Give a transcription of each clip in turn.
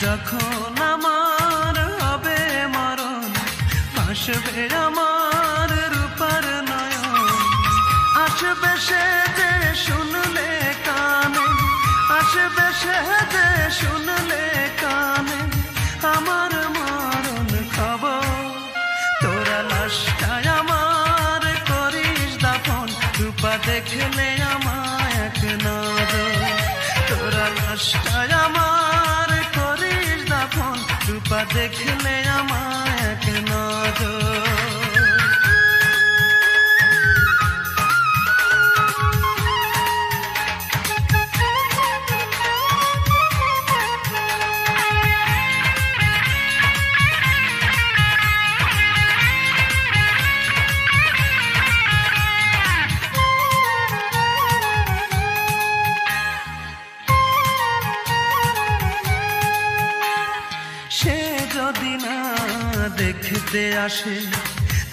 যখন আমার হবে মরণ, আসবে আমার রূপার নয়ন। আসবে সে যে শুনলে কানে, আসবে সে যে শুনলে কানে আমার মরণ খবর। তোরা লাশটাই আমার করিস দাফন, রূপা দেখলে আমায় এক নজর। তোরা লাশটাই আমার করিস দাফন, রূপা দেখলে আমায় এক নজর। সে যদি না দেখতে আসে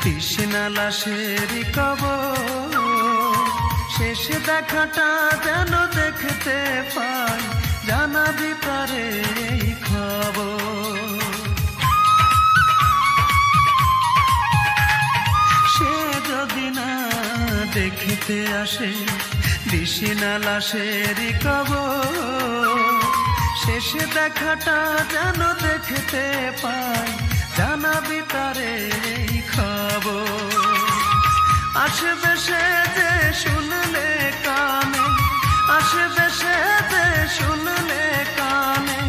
তৃষ্ণা লাশের কবর, শেষ দেখাটা যেন দেখতে পাই, জানাবি পারে এই খবর। সে যদি না দেখতে আসে তৃষ্ণা লাশের কবর, শেষ দেখাটা যেন দেখতে পাই, জানাবি তারে এই খবর। আসবে সে যে শুনলে কানে, আসবে সে যে শুনলে কানে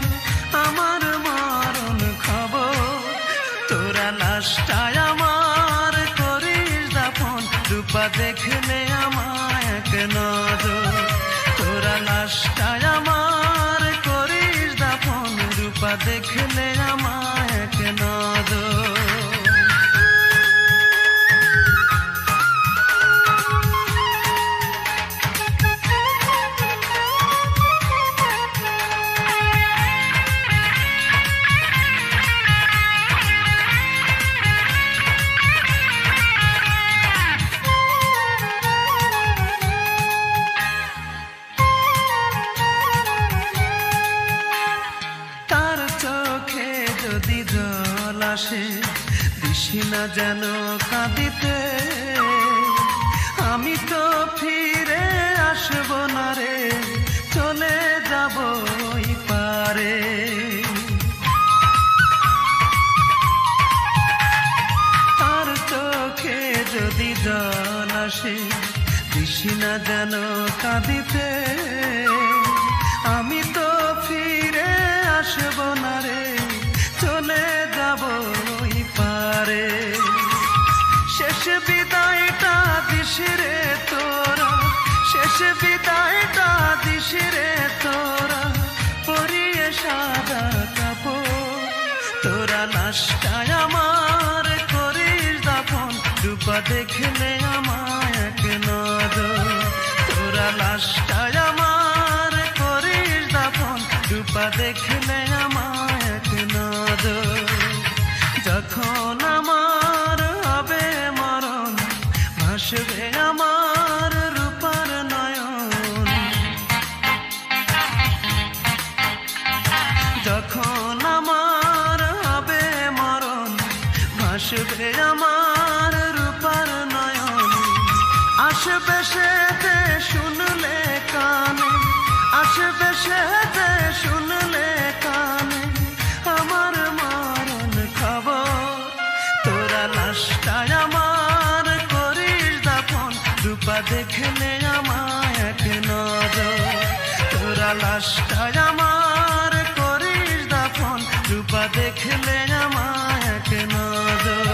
আমার মরণ খবর। তোরা লাশটাই আমার করিস দাফন, রূপা দেখলে আমায় এক নজর। তোরা লাশটাই আমার করিস দাফন, রূপা দেখলে আমায় এক নজর। দিশি না যেন কাঁদিতে, আমি তো ফিরে আসব না রে, চলে যাব ওই পারে। তার চোখে যদি জল আসে, দিশি না যেন কাঁদিতে, আমি তো ফিরে আসব না রে, চলে যাব ওই পারে। শেষ বিদায়টা দিস রে তোরা, শেষ বিদায়টা দিস রে তোরা, পরিয়ে সাদা কাপড়। তোরা লাশটাই আমার করিস দাফন, রূপা দেখলে আমায় এক নজর। তোরা লাশটাই আমার করিস দাফন, রূপা দেখলে আমায় এক নজর। যখন আমার হবে মরণ, ভাসবে আমার রূপার নয়ন। যখন আমার হবে মরণ, ভাসবে আমার রূপার নয়ন। আসবে সে যে শুনলে কানে, আসবে সে যে শুনলে কানে আমার মরণ খবর। তোরা লাশটাই আমার করিস দাফন, রূপা দেখলে আমায় এক নজর। তোরা লাশটাই আমার করিস দাফন, রূপা দেখলে আমায় এক নজর।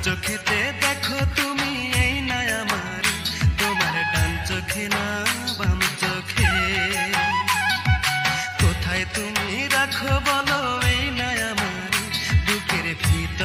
চোখেতে দেখো তুমি এই না আমার, তোমার ডান চোখে না বাম চোখে। কোথায় তুমি রাখো বলো এই না আমার বুকের ভিতরে।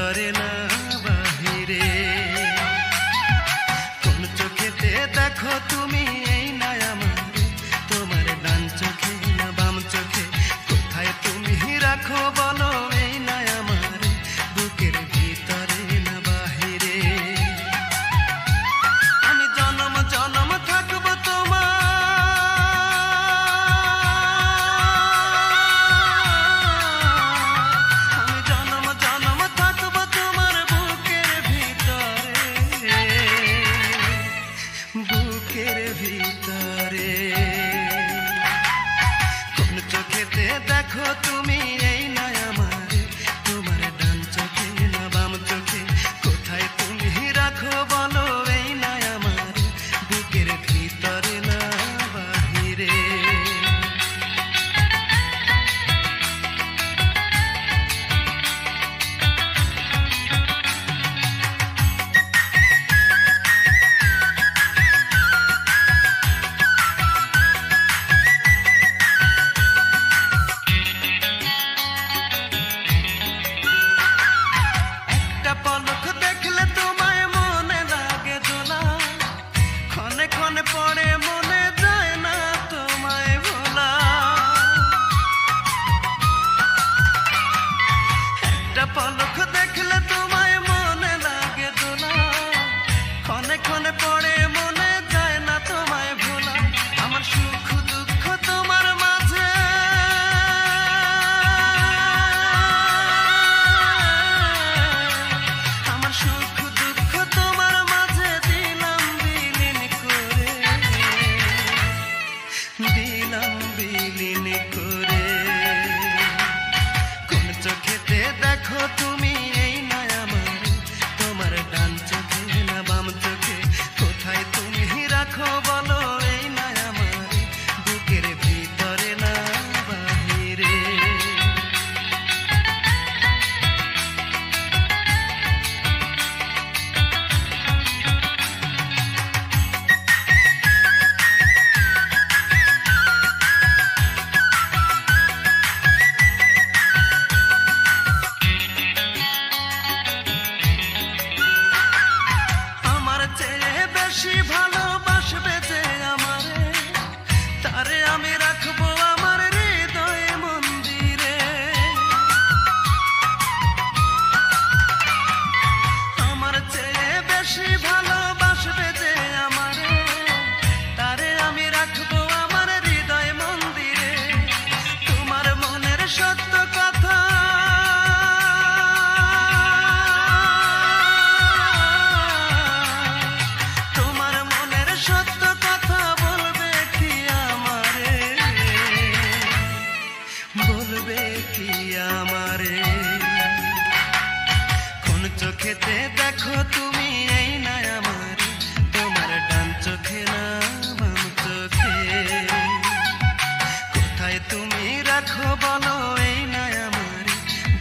পলক দেখলে তোমায় মনে লাগে দোলা, ক্ষণে ক্ষণে পড়ে মনে যায় না তোমায় ভোলা। আমার সুখ দুঃখ তোমার মাঝে, আমার সুখ দুঃখ তোমার মাঝে দিলাম বিলীন করে, দিলাম বিলীন করে। কোন চোখেতে দেখো তুমি এই না আমার, তোমার ডান চোখে না বাম চোখে, কোথায় তুমি রাখো বলো এই না আমার, বুকের ভিতরে না বাহিরে। আমার চেয়ে বেশি ভালোবাসবে যে আমারে, তারে আমি রাখবো আমার হৃদয় মন্দিরে। আমার চেয়ে বেশি ভালোবাসবে যে আমারে, তারে আমি রাখবো আমার হৃদয় মন্দিরে। তোমার মনের সত্য কথা, তোমার মনের সত্য কথা বলবে কি আমারে, বলবে কি আমারে। কোন চোখেতে দেখো তুমি এই না আমার, তোমার ডান চোখে না বাম চোখে, কোথায় তুমি রাখো বলো এই না আমার,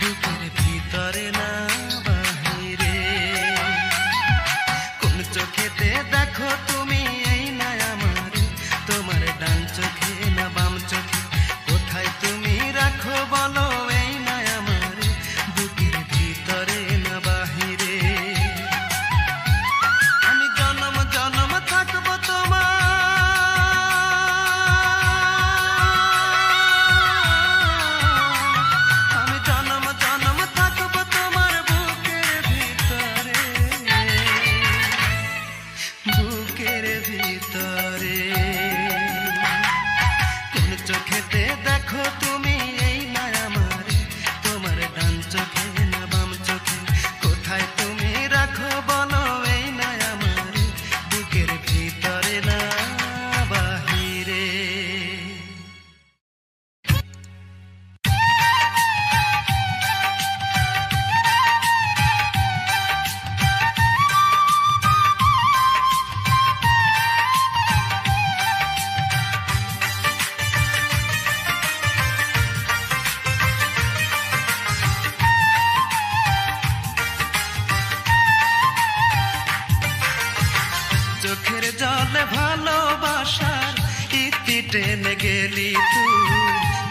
বুকের ভিতরে না বাহিরে। কোন চোখেতে দেখো তুমি এই না আমার, তোমার ডান চোখে না বাম চোখে, কোথায় তুমি রাখো বলো এই না আমার, বুকের ভিতরে না বাহিরে। আমি জনম জনম থাকবো তোমার, আমি জনম জনম থাকবো তোমার বুকের ভিতরে, বুকের ভিতরে। কোন চোখেতে দেখো তুমি এই না আমার, তোমার ডান চোখে না বাম চোখে, কোথায় তুমি রাখো বলো এই না আমার, বুকের ভিতরে না বাহিরে। চোখের জলে ভালোবাসার ইতি টেনে গেলি তুই,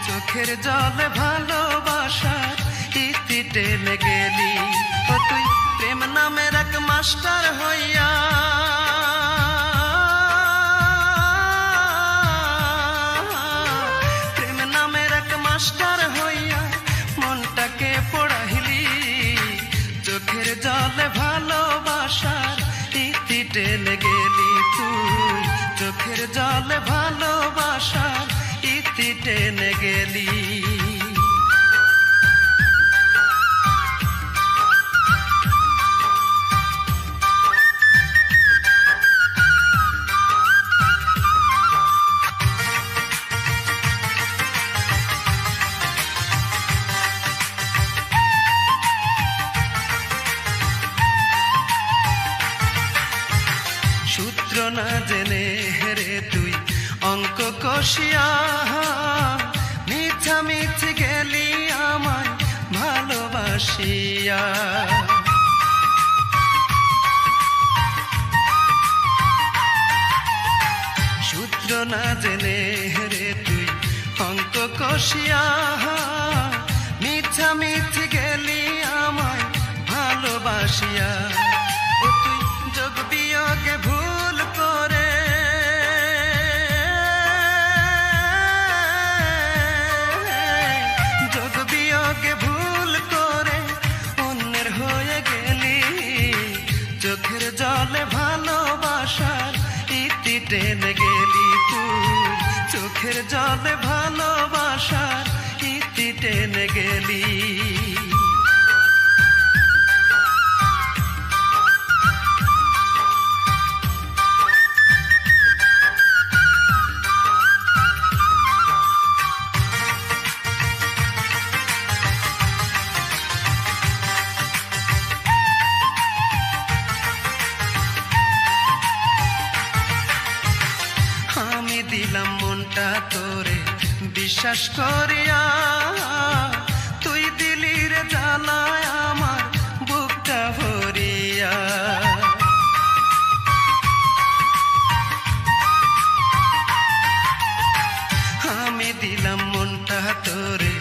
চোখের জলে ভালোবাসার ইতি টেনে গেলি। ও তুই প্রেম নামের এক মাস্টার হইয়া, প্রেম নামের এক মাস্টার হইয়া মনটাকে পড়াইলি। চোখের জলে ভালোবাসার ইতি টেনে গেলি তুই, চোখের জলে ভালোবাসার ইতি টেনে গেলি। সূত্র না জেনে হেরে তুই অঙ্ক কষিয়া, মিছামিছি গেলি আমায় ভালোবাসিয়া। সূত্র না জেনে হেরে তুই অঙ্ক কষিয়া, মিছামিছি গেলি আমায় ভালোবাসিয়া। ও তুই যোগ বিয়োগে ভুল করে, যোগ বিয়োগে ভুল করে টেনে গেলি তুই, চোখের জলে ভালোবাসার ইতি টেনে গেলি। আমি দিলাম মনটা তোরে বিশ্বাস করিয়া, তুই দিলি রে জ্বালায় আমার বুকটা ভরিয়া। আমি দিলাম মনটা তোরে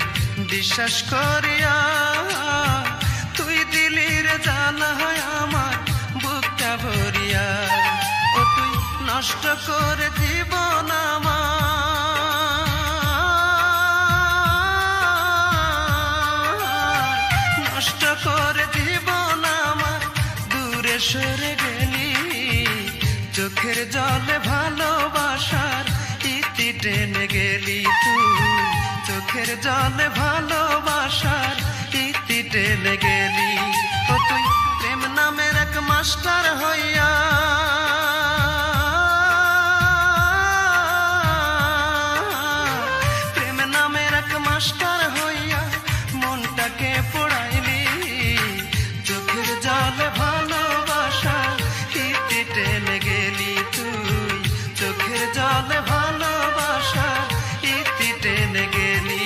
বিশ্বাস করিয়া, তুই দিলি রে জ্বালায় আমার বুকটা ভরিয়া। ও তুই নষ্ট করে জীবন আমার, নষ্ট করে জীবন আমার, দূরে সরে গেলি, চোখের জলে ভালোবাসার ইতি টেনে গেলি তুই, চোখের জলে ভালোবাসার ইতি টেনে গেলি। ও তুই প্রেম নামের এক মাস্টার হইয়া, প্রেম নামের এক মাস্টার হইয়া মনটাকে পড়াইলি, চোখের জলে ভালোবাসার ইতি টেনে গেলি তুই, চোখের জলে ভালোবাসার ইতি টেনে গেলি।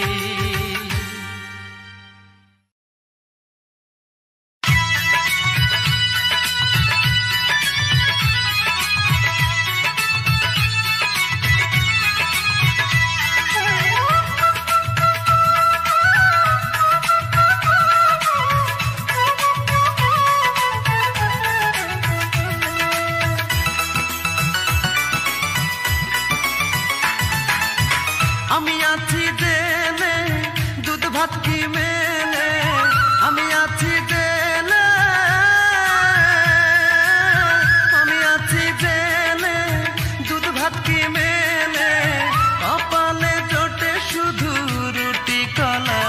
আমি আছি জেলে দুধ ভাত কি মেলে, আমি আছি জেলে, আমি আছি জেলে দুধ ভাত কি মেলে, কপালে জোটে শুধু রুটি কলা।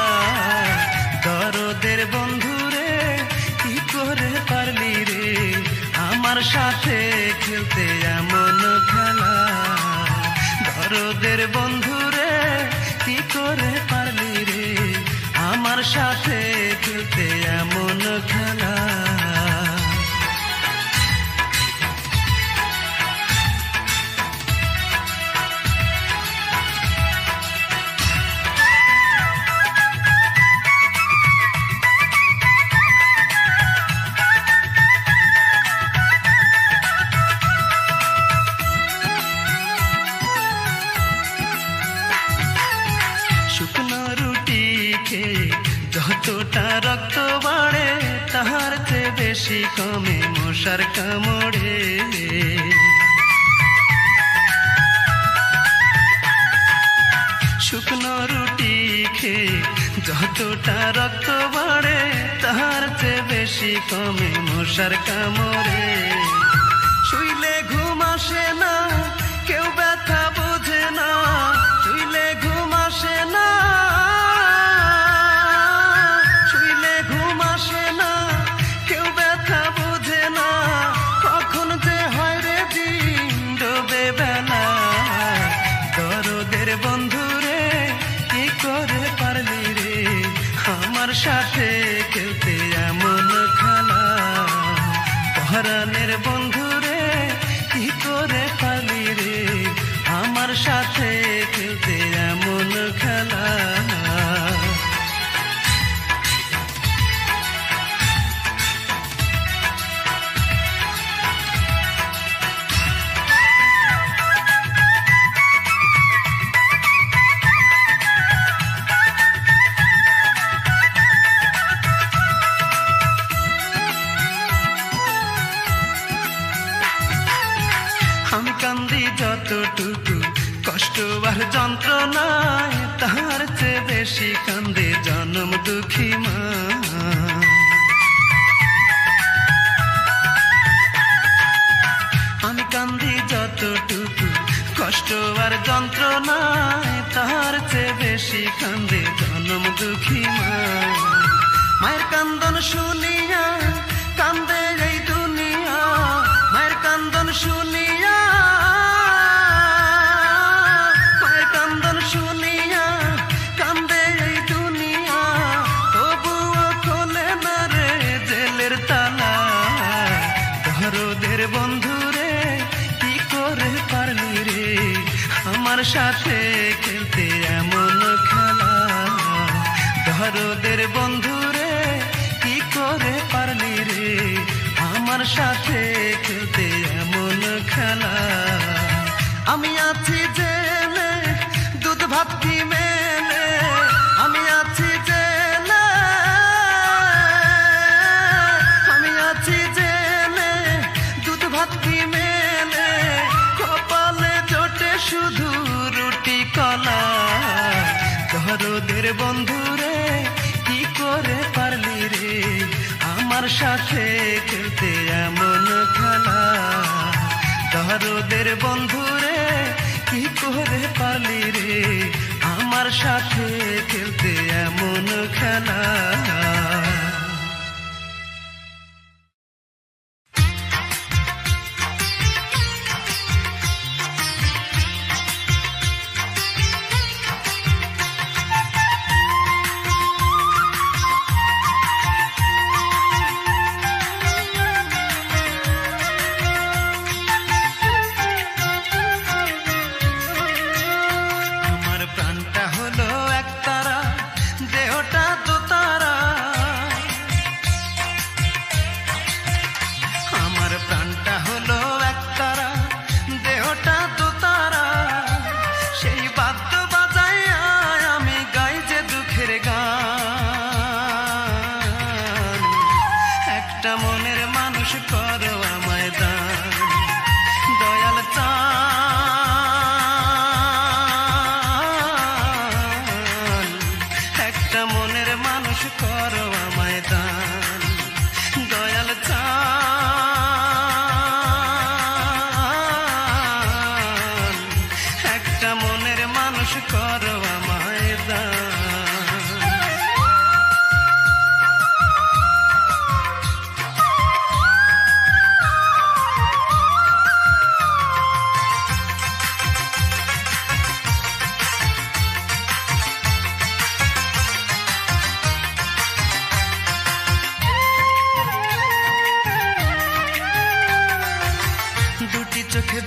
দরদের বন্ধুরে কি করে পারলি রে আমার সাথে খেলতে এমন খেলা, দরদের বন্ধুরে কি করে পারলি রে আমার সাথে খেলতে এমন খেলা। শুকনো রুটি খেয়ে যতটা রক্ত বাড়ে, তাহার চেয়ে বেশি কমে মশার কামড়ে। শুকনো রুটি খেয়ে যতটা রক্ত বাড়ে, তাহার চেয়ে বেশি কমে মশার কামড়ে। শুইলে ঘুম আসে না, কেউ ব্যথা বোঝে না, শুইলে ঘুম আসে না, শুইলে ঘুম আসে না, কেউ ব্যথা বোঝে না, কখন যে হয় রে দিন ডোবে বেলা। দরদের বন্ধুরে কি করে পারলি রে আমার সাথে খেলতে এমন খেলা, পরাণের বন্ধুরে কি করে পারলি রে আমার সাথে খেলতে এমন খেলা। আমি কান্দি যতটুকু কষ্ট আর যন্ত্রণায়, তাহার চেয়ে বেশি কান্দে জনম দুঃখী মা। আমি কান্দি যতটুকু দুঃখী মা। মায়ের কান্দন শুনিয়া কান্দে এই দুনিয়া, মায়ের কান্দন শুনিয়া, মায়ের কান্দন শুনিয়া কান্দে এই দুনিয়া। তবুও খোলে না রে জেলের তালা। দরদের বন্ধুরে কি করে পারলি রে আমার সাথে খেলতে এমন খেলা। দরদের বন্ধুরে কি করে পারলি রে আমার সাথে খেলতে এমন খেলা। আমি আছি জেলে দুধ ভাত কি মেলে, আমি আছি জেলে, আমি আছি জেলে দুধ ভাত কি মেলে। কপালে জোটে শুধু রুটি কলা। দরদের বন্ধুরে কি করে পারলি রে আমার সাথে খেলতে এমন খেলা। দরদের বন্ধুরে কি করে পারলি রে আমার সাথে খেলতে এমন খেলা।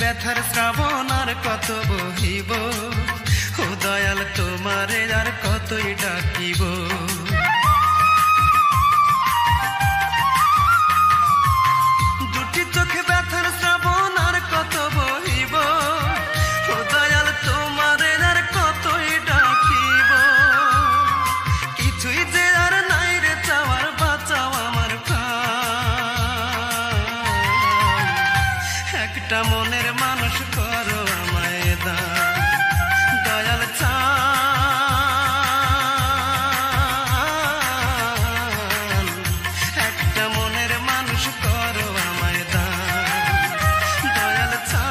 ব্যথার শ্রাবণ আর কত বহিব, ও দয়াল তোমারে আর কতই ডাকিব। দুটি চোখে ব্যথার শ্রাবণ আর কত বহিব, ও দয়াল তোমারে আর কতই ডাকিব। কিছুই যে আর নাই রে চাওয়ার, বাঁচাও আমার প্রাণ। একটা মনের মানুষ করো আমায় দান, দয়াল চান। একটা মনের মানুষ করো আমায় দান, দয়াল চান।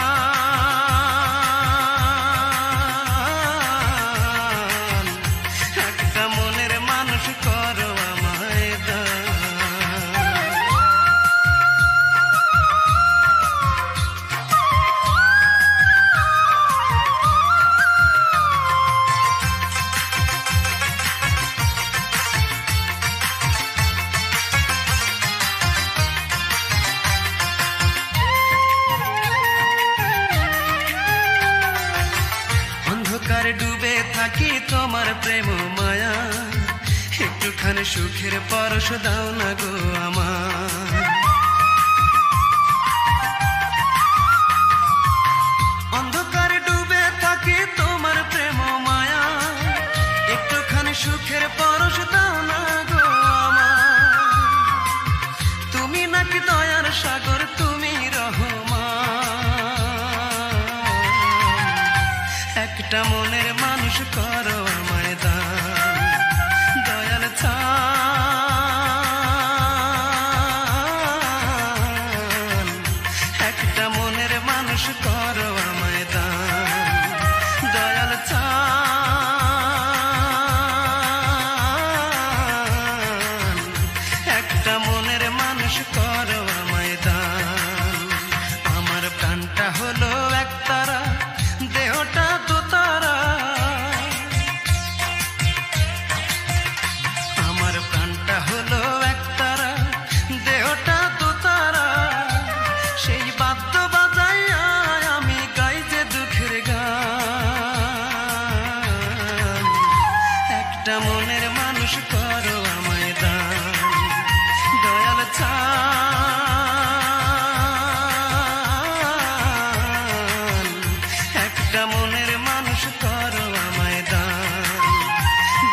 একটা মনের মানুষ করো আমায় দান। ডুবে থাকি তোমার প্রেম মায়া, একটুখানি সুখের পরশ দাও না গো আমার। অন্ধকারে ডুবে থাকি তোমার প্রেম মায়া, একটুখানি সুখের পরশ দাও না গো আমার। তুমি নাকি দয়ার সাগর, তুমি রহমান। একটা মনের মানুষ করো আমায় দান, দয়াল চান। একটা মনের মানুষ করো আমায় দান, দয়াল চান। একটা মনের মানুষ করো আমায় দান দয়াল চান একটা মনের মানুষ করো আমায় দান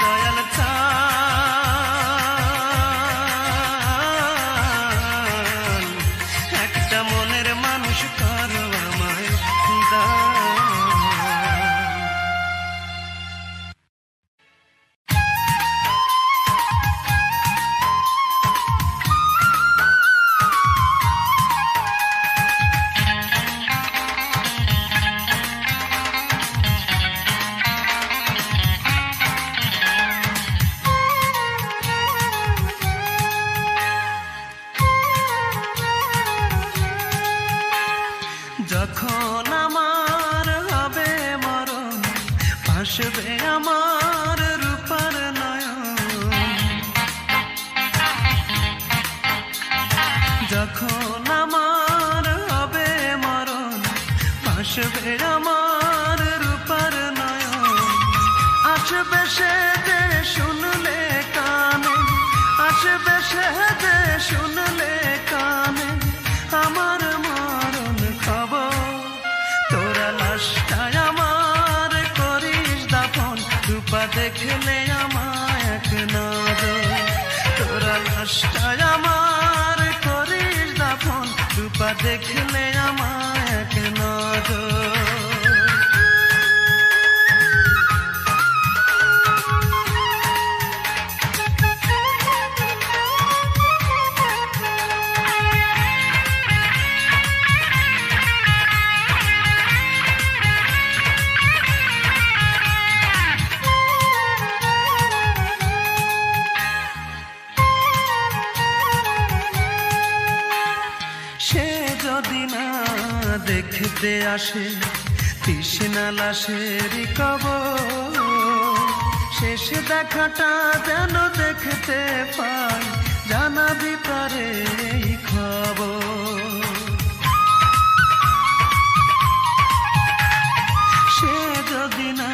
দয়াল চান একটা মনের মানুষ করো আমায় দান। যখন আমার হবে মরণ ভাসবে আমার রূপার নয়ন যখন আমার হবে মরণ ভাসবে আমার রূপার নয়ন আসবে সে যে শুনলে কানে আসবে সে যে শুনলে কানে আমার মরণ খবর তোরা লাশটায় আমার করিস দাফন রূপা দেখলে আমায় এক নজর তোরা লাশটায় আমার করিস দাফন রূপা দেখলে আমায় এক নজর। সে যদি না দেখতে আসে তৃষ্ণা লাশের কবর শেষ দেখাটা যেন দেখতে পাই জানাবি পারে এই খবর সে যদি না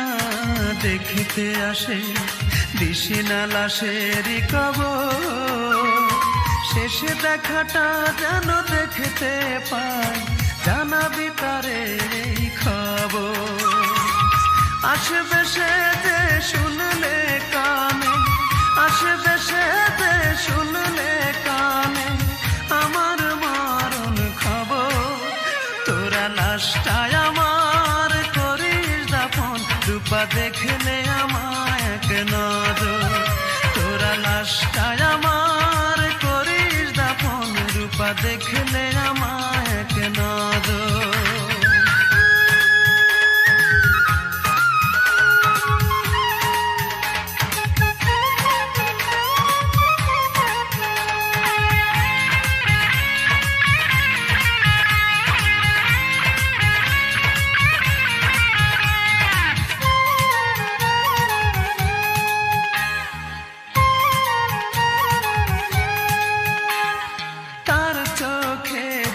দেখতে আসে তৃষ্ণা লাশের কবর শেষ দেখাটা যেন দেখতে পাই জানাবি তারে এই খবর আসবে সে যে শুনলে কানে আসবে সে যে শুনলে কানে আমার মরণ খবর তোরা লাশটায় আমার করিস দাফন রূপা দেখলে আমায় এক নজর তোরা লাশটায় আমার করিস দাফন রূপা দেখলে আমায় এক নজর।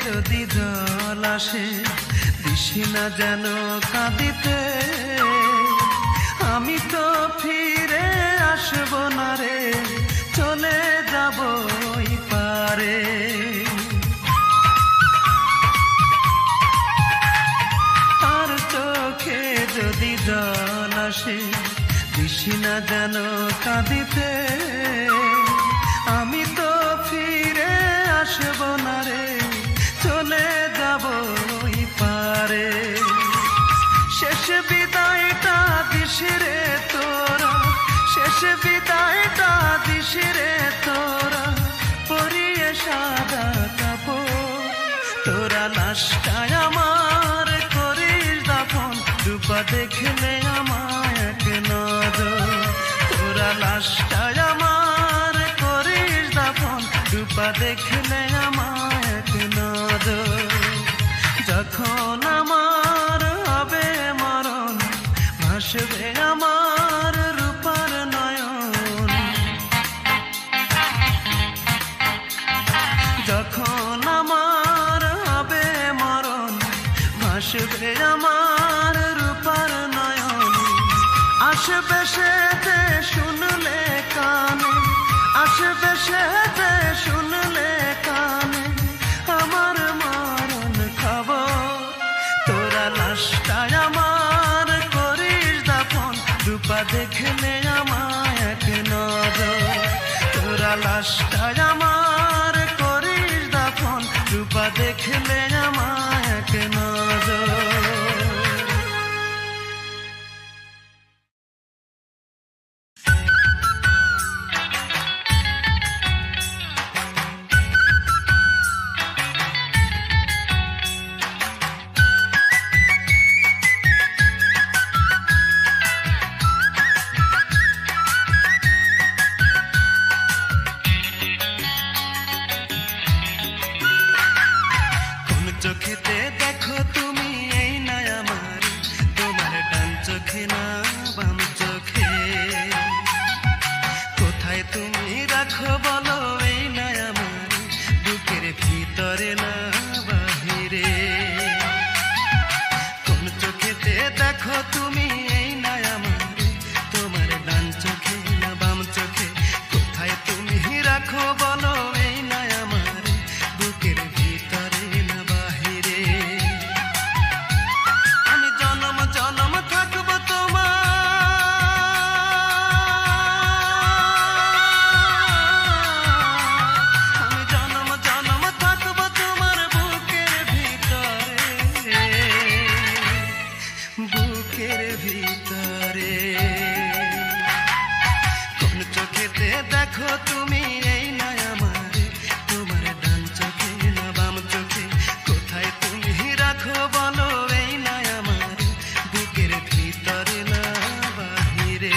যদি জল আসে দিশি না যেন কাঁদিতে আমি তো ফিরে আসব না রে চলে যাব ওই পারে তার চোখে যদি জল আসে দিশি না যেন কাঁদিতে আমি তো ফিরে আসব না রে চলে যাব ওই পারে শেষ বিদায়টা দিশিরে তোরা শেষ বিদায়টা দিশিরে তোরা পরিয়ে সাদা কাপড় তোরা লাশটায় আমার করিস দাফন রূপা দেখলে আমায় এক নজর তোরা লাশটায় আমার করিস দাফন রূপা দেখলে আমায় এক নজর যখন আমার হবে মরণ ভাসবে আমার রূপার নয়ন যখন আমার হবে মরণ ভাসবে আমার রূপার নয়ন আসবে সে যে শুনলে আসবে সে যে শুনলে কানে আমার মরণ খবর, তোরা লাশটায় আমার করিস দাফন, রূপা দেখলে আমায় এক নজর, তোরা লাশটায় আমার করিস দাফন, রূপা দেখলে আমায় এক নজর। চোখেতে দেখো তুমি এই না আমার, তোমার ডান চোখে না বাম চোখে, কোথায় তুমি রাখো বলো এই না আমার, বুকের ভিতরে না বাহিরে। কোন চোখেতে দেখো তুমি এই না আমার, তোমার ডান চোখে না বাম চোখে, কোথায় তুমি রাখো বলো এই না আমার, বুকের ভিতরে না বাহিরে। আমি জনম জনম থাকবো তোমার, আমি জনম জনম থাকবো তোমার বুকের ভিতরে, বুকের ভিতরে। কোন চোখেতে দেখো তুমি এই না আমার, তোমার ডান চোখে না বাম চোখে, কোথায় তুমি রাখো বলো এই না আমার, বুকের ভিতরে না বাহিরে।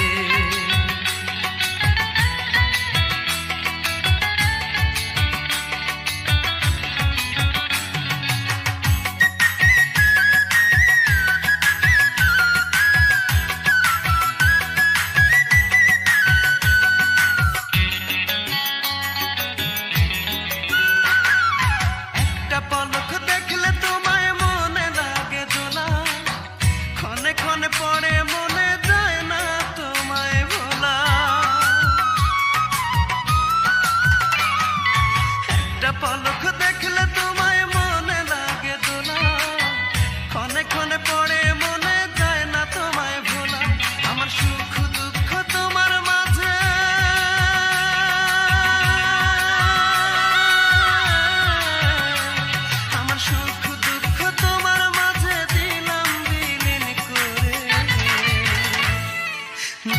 একটা পলক দেখলে তোমায় মনে লাগে দোলা, ক্ষণে ক্ষণে পড়ে মনে যায় না তোমায় ভোলা। একটা পলক দেখলে তোমায় মনে লাগে দোলা, ক্ষণে ক্ষণে পড়ে মনে যায় না তোমায় ভোলা। আমার সুখ দুঃখ তোমার মাঝে, আমার সুখ দুঃখ তোমার মাঝে দিলাম বিলীন করে,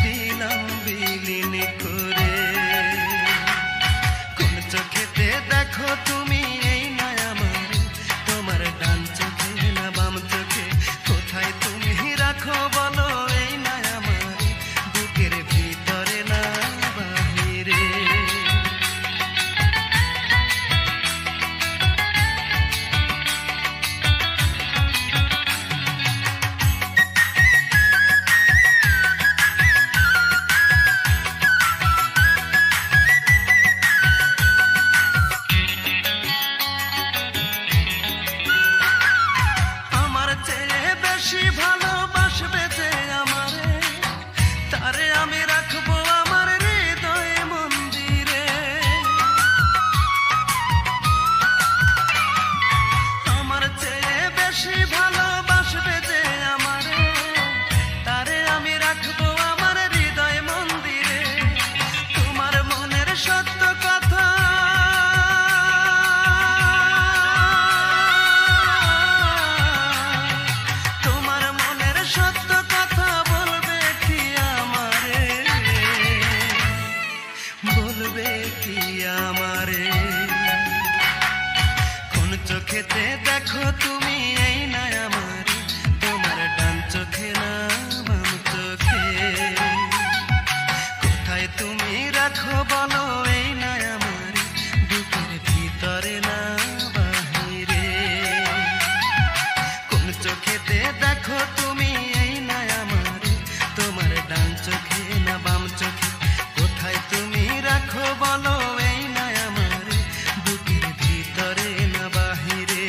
দিলাম বিলীন করে। কোন চোখেতে দেখো তুমি এই না আমার, তোমার ডান চোখে না বাম চোখে, কোথায় তুমি রাখো বলো এই না আমার, বুকের ভিতরে না বাহিরে। আমার চেয়ে বেশি ভালোবাসবে যে আমারে, তারে আমি রাখবো আমার হৃদয় মন্দিরে। আমার চেয়ে বেশি ভালোবাসবে যে আমারে, তারে আমি রাখবো আমার হৃদয় মন্দিরে। তোমার মনের সত্য কথা, তোমার মনের সত্য কথা বলবে কি আমারে, বলবে কি আমারে। কোন চোখেতে দেখো তুমি এই না আমার, তোমার ডান চোখে না বাম চোখে, কোথায় তুমি রাখো বলো এই না আমার, বুকের ভিতরে না বাহিরে। কোন চোখেতে দেখো তুমি এই না আমার, তোমার ডান চোখে না বাম চোখে, কোথায় তুমি রাখো বলো এই না আমার, বুকের ভিতরে না বাহিরে।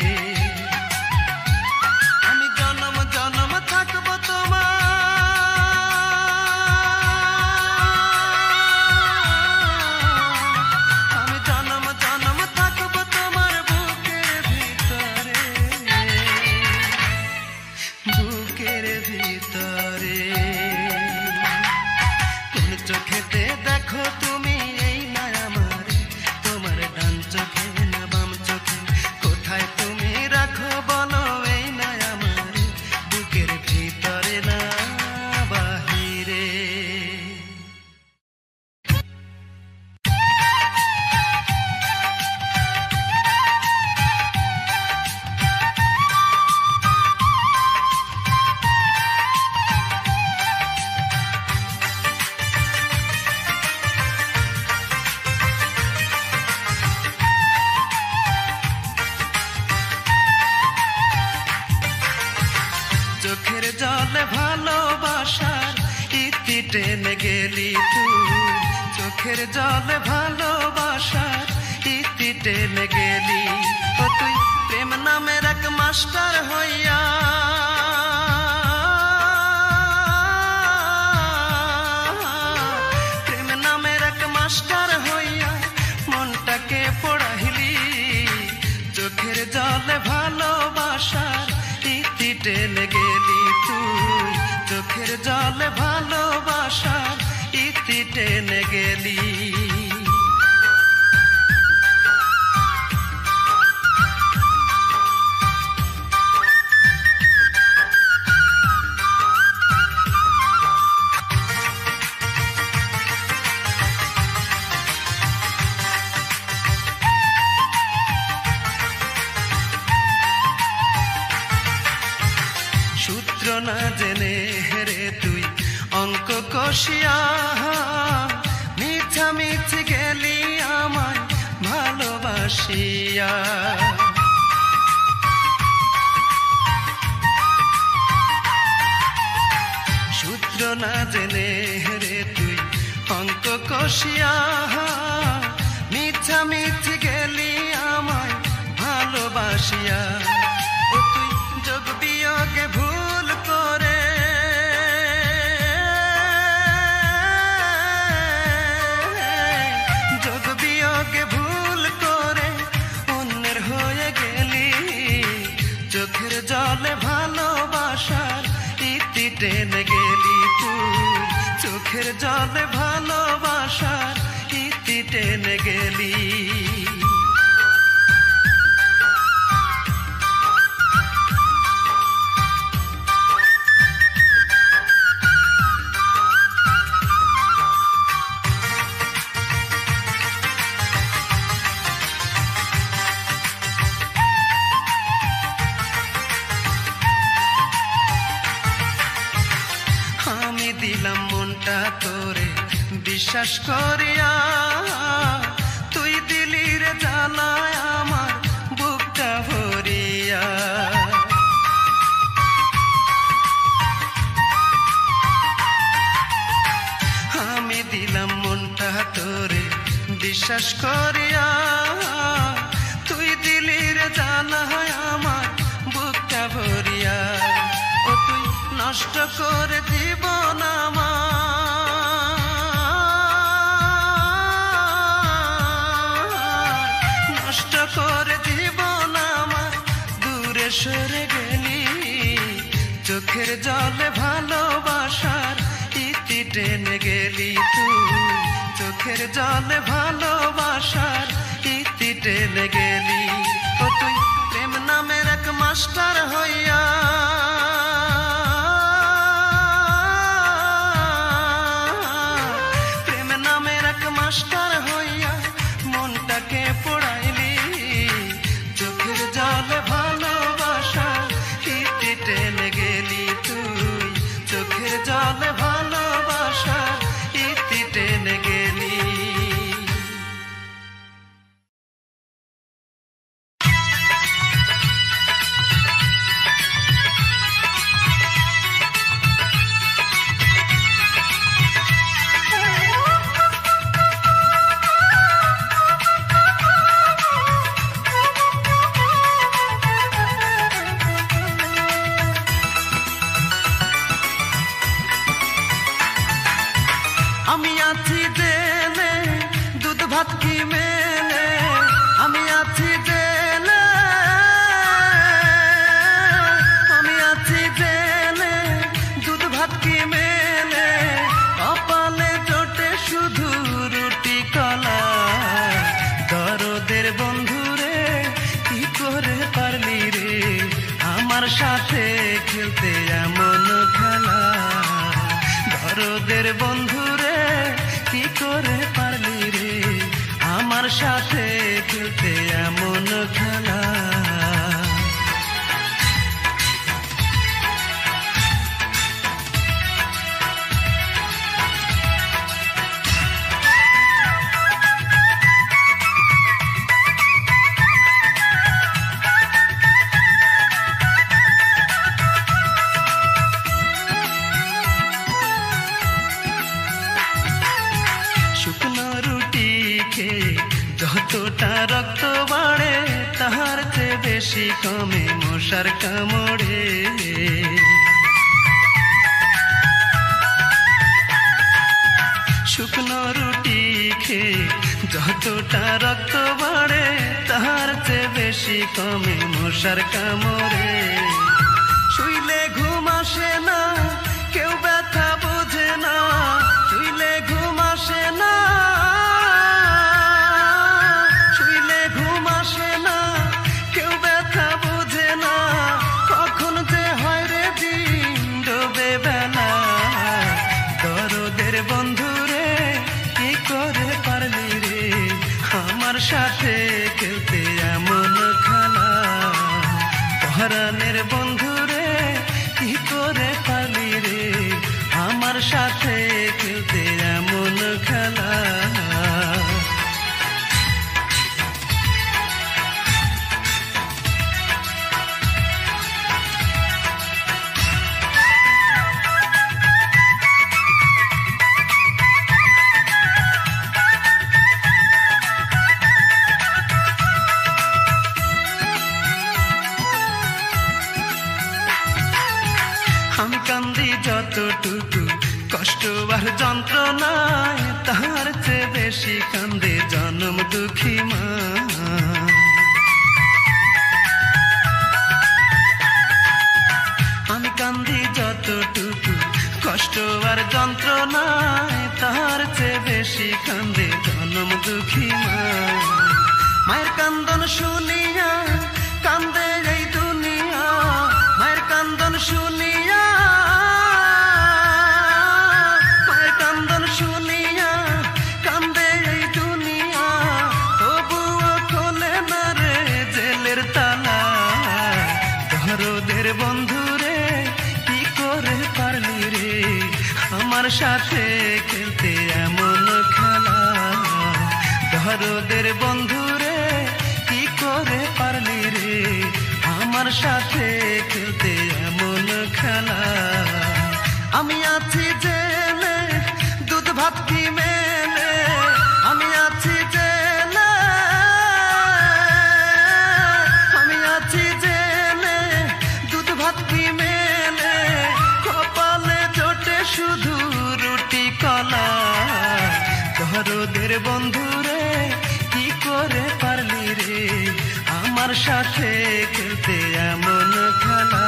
ভালোবাসার ইতি টেনে গেলি তুই, চোখের জলে ভালোবাসার ইতি টেনে গেলি। ও তুই প্রেম নামের এক মাস্টার হইয়া, প্রেম নামের এক মাস্টার হইয়া মনটাকে পড়াইলি, চোখের জলে ভালোবাসার ইতি টেনে গেলি তুই, চোখের জলে ভালোবাসার ইতি টেনে গেলি। সূত্র না জেনে হেরে তুই অঙ্ক কষিয়া, মিছামিছি গেলি আমায় ভালোবাসিয়া। সূত্র না জেনে হেরে তুই অঙ্ক কষিয়া, মিছামিছি গেলি আমায় ভালোবাসিয়া। ও তুই যোগ বিয়োগে ভুল করে, যোগ বিয়োগে ভুল করে অন্যের হয়ে গেলি, চোখের জলে ভালোবাসার ইতি টেনে গেলি তুই, চোখের জলে ভালোবাসার ইতি টেনে গেলি। আমি দিলাম মনটা তোরে বিশ্বাস করিয়া, তুই দিলি রে জ্বালায় আমার বুকটা ভরিয়া। আমি দিলাম মনটা তোরে বিশ্বাস করিয়া, তুই দিলি রে জ্বালায় আমার বুকটা ভরিয়া। ও তুই নষ্ট করে জীবন আমার, নষ্ট করে জীবন আমার, দূরে সরে গেলি, চোখের জলে ভালোবাসার ইতি টেনে গেলি তুই, চোখের জলে ভালোবাসার ইতি টেনে গেলি। ও তুই প্রেম নামের এক মাস্টার হইয়া, প্রেম নামের এক মাস্টার হইয়া মনটাকে পড়াইলি, চোখের জলে ভালোবাসার ইতি টেনে গেলি তুই, চোখের জলে ভালোবাসার ইতি টেনে গেলি। আমি আছি জেনে দুধ ভাত কি মেলে, আমি আছি জেনে, আমি আছি জেনে দুধ ভাত কি মেলে, কপালে জোটে শুধু রুটি কলা। দরদের বন্ধুরে কি করে পারলি রে আমার সাথে খেলতে এমন খেলা, দরদের বন্ধুরে কি করে পারলি রে আমার সাথে খেলতে এমন খেলা। বেশি কমে মশার কামড়ে। শুকনো রুটি খেয়ে যতটা রক্ত বাড়ে তার চেয়ে বেশি কমে মশার কামড়ে। শুইলে ঘুম আসে না, কেউ ব্যথা বোঝে না, শুইলে ঘুম আসে না, শুইলে ঘুম আসে না, কেউ ব্যথা বোঝে না, কখন যে হয় রে দিন ডোবে বেলা। দরদের বন্ধুরে কি করে পারলি রে আমার সাথে খেলতে এমন খেলা। পরাণের বন্ধুরে কি করে পারলি রে আমার সাথে খেলতে এমন খেলা। আমি কান্দি যতটুকু কষ্ট আর যন্ত্রণায় তার চেয়ে বেশি কান্দে জনম দুঃখী মা। আমি কান্দি যতটুকু কষ্ট আর যন্ত্রণায় তার চেয়ে বেশি কান্দে জনম দুঃখী মা। মায়ের কান্দন শুনিয়া কান্দে এই দুনিয়া, মায়ের কান্দন শুনিয়া, মায়ের কান্দন শুনিয়া কান্দে এই দুনিয়া, তবুও খোলে না রে জেলের তালা। দরদের বন্ধুরে কি করে পারলি রে আমার সাথে খেলতে এমন খেলা। দরদের বন্ধুরে কি করে পারলি রে আমার সাথে খেলতে এমন খেলা। আমি আছি জেলে দুধ ভাত কি মেলে, আমি আছি জেলে, আমি আছি জেলে দুধ ভাত কি মেলে, কপালে জোটে শুধু রুটি কলা। দরদের বন্ধুরে কি করে পারলি রে আমার সাথে খেলতে এমন খেলা।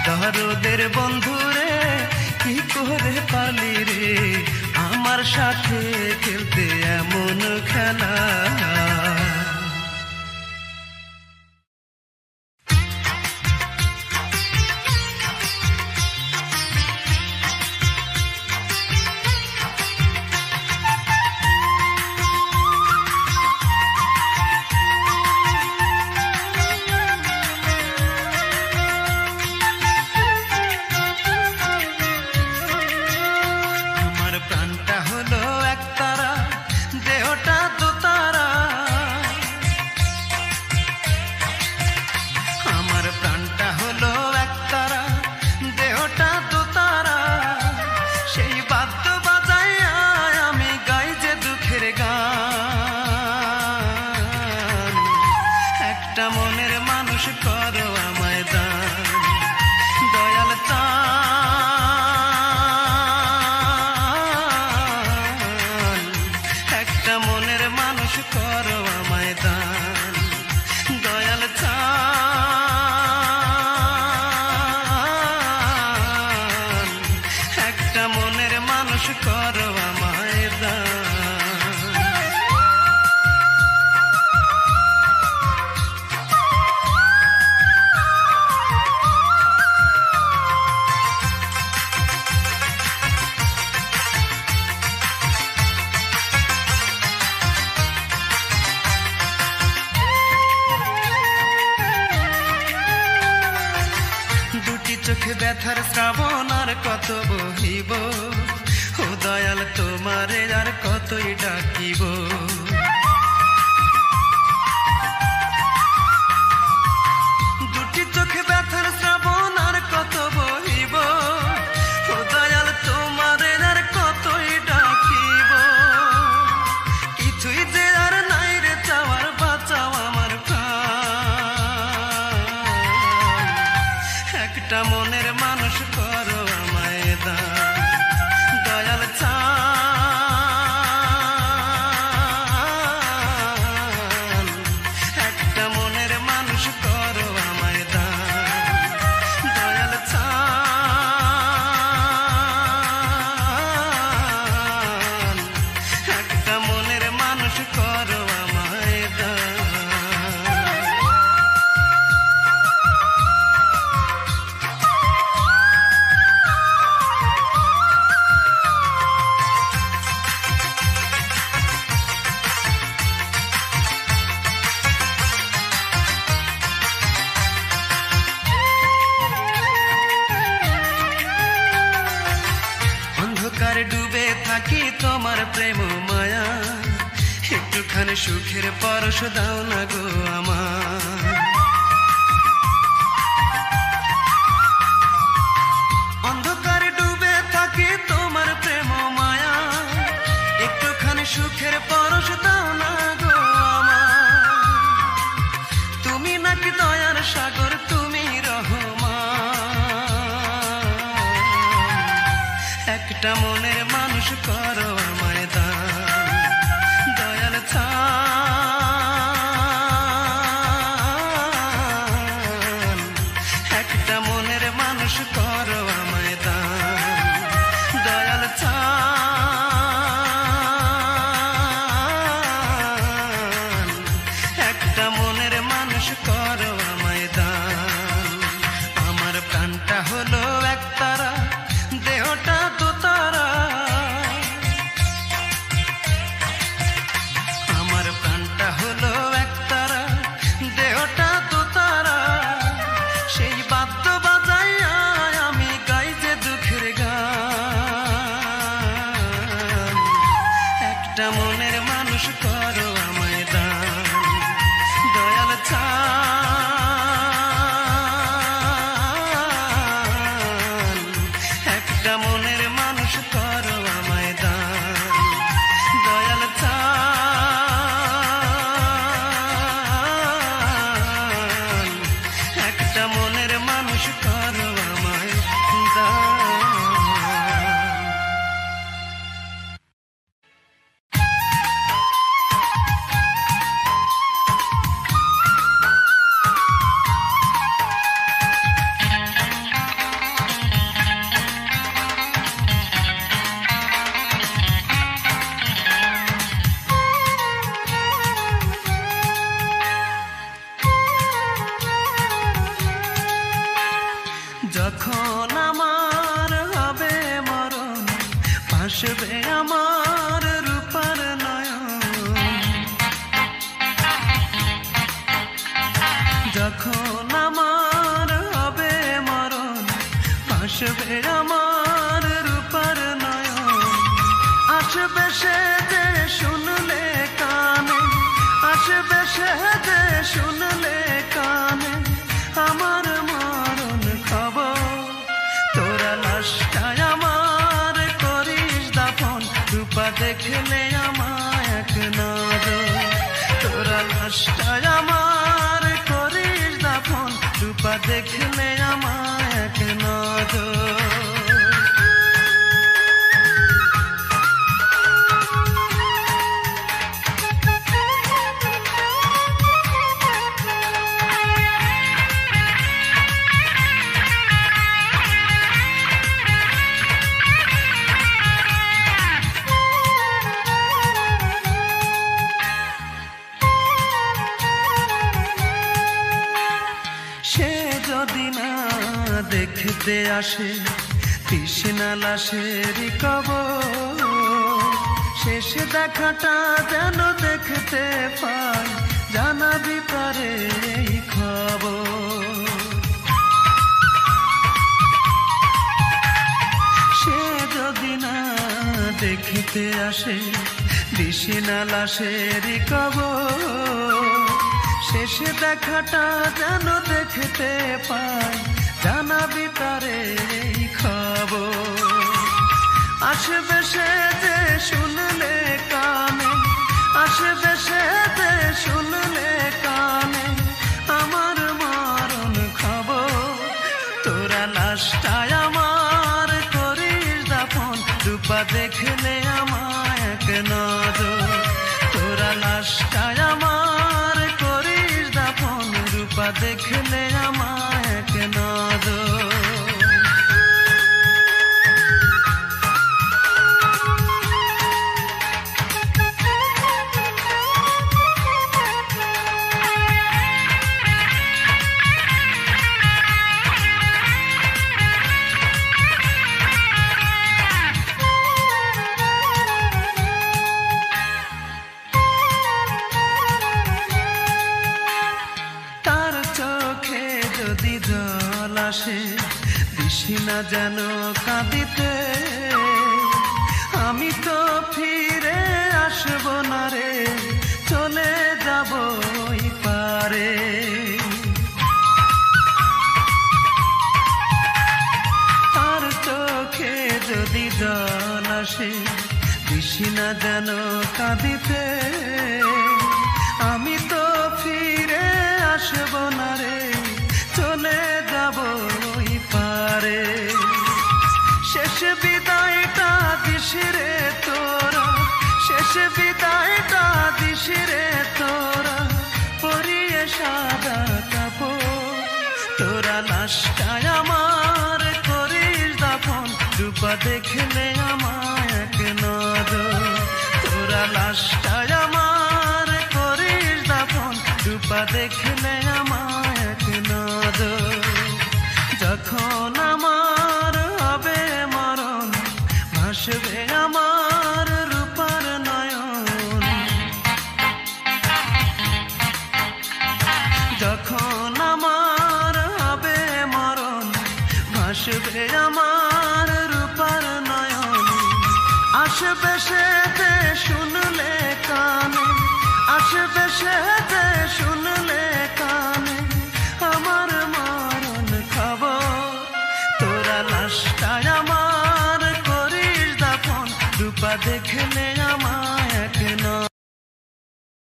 দরদের বন্ধুরে কি করে পারলি রে আমার সাথে খেলতে এমন খেলা। চোখে ব্যথার শ্রাবণ আর কত বহিব, ও দয়াল তোমারে আর কতই ডাকিব। দুটি চোখে ব্যথার শ্রাবণ আর কত বহিব, ও দয়াল তোমারে আর কতই ডাকিব। কিছুই যে আর নাই রে চাওয়ার, বাঁচাও আমার প্রাণ। একটা মনের মানুষ করো আমায় দান দয়াল চান একটা মনের মানুষ করো আমায় দান দয়াল চান একটা মনের মানুষ করো আমায় দান ডুবে থাকি তোমার প্রেম মায়া একটুখানি সুখের পরশ দাও না গো আমার অন্ধকারে ডুবে থাকি তোমার প্রেম মায়া একটুখানি সুখের পরশ দাও না গো আমার তুমি নাকি দয়ার সাগর তুমি একটা মনের মানুষ করো আমায় দান দয়াল চান একটা মনের মানুষ করো আমায় দান দয়াল চান একটা মনের মানুষ করো আমায় দান আমার প্রাণটা হলো একতারা দেহটা দোতারা আমার প্রাণটা হলো একতারা দেহটা দোতারা সেই বাদ্য বাজাইয়া আমি গাই যে দুঃখের গান একটা মনের মানুষ করো আমায় দান দয়াল একটা মনের মানুষ করো আমায় দান দয়াল চান একটা মনের মানুষ করো আমায় দান যখন আমার হবে মরণ ভাসবে আমার রূপার নয়ন যখন আমার হবে মরণ ভাসবে আমার রূপার নয়ন আসবে সে যে শুনলে কানে আসবে সে যে শুনলে কানে আমার মরণ খবর তোরা লাশটায় আমার করিস দাফন রূপা দেখলে আমায় এক নজর তোরা লাশটায় আমার করিস দাফন রূপা দেখলে আমায় এক নজর দেখতে আসে তৃষ্ণা লাশের কবর শেষ দেখাটা যেন দেখতে পাই জানাবি পারে এই খবর সে যদি না দেখতে আসে তৃষ্ণা লাশের কবর শেষ দেখাটা যেন দেখতে পাই জানাবি তারে এই খবর আসবে সে যে শুনলে কানে আসবে সে যে শুনলে কানে আমার মরণ খবর তোরা দেখলে আমায় এক নজর, তোরা লাশটায় আমার করিস দাফন, রূপা দেখলে আমায় এক নজর। যদি জল আসে দিশি না যেন কাঁদিতে, আমি তো ফিরে আসব না রে, চলে যাব ওই পারে। তার চোখে যদি জল আসে দিশি না যেন কাঁদিতে, আমি তো ফিরে আসব না রে, চলে যাব ওই পারে। শেষ বিদায়টা দিস রে তোরা, শেষ বিদায়টা দিস রে তোরা, পরিয়ে সাদা কাপড়, তোরা লাশটায় আমার করিস দাফন, রূপা দেখলে আমায় এক নজর, তোরা লাশটায় আমার করিস দাফন, রূপা দেখলে আমায় এক নজর। যখন আমার হবে মরণ ভাসবে আমার রূপার নয়ন, যখন আমার হবে মরণ ভাসবে আমার রূপার নয়ন। আসবে সে শুনলে কানে, আসবে সে শুনলে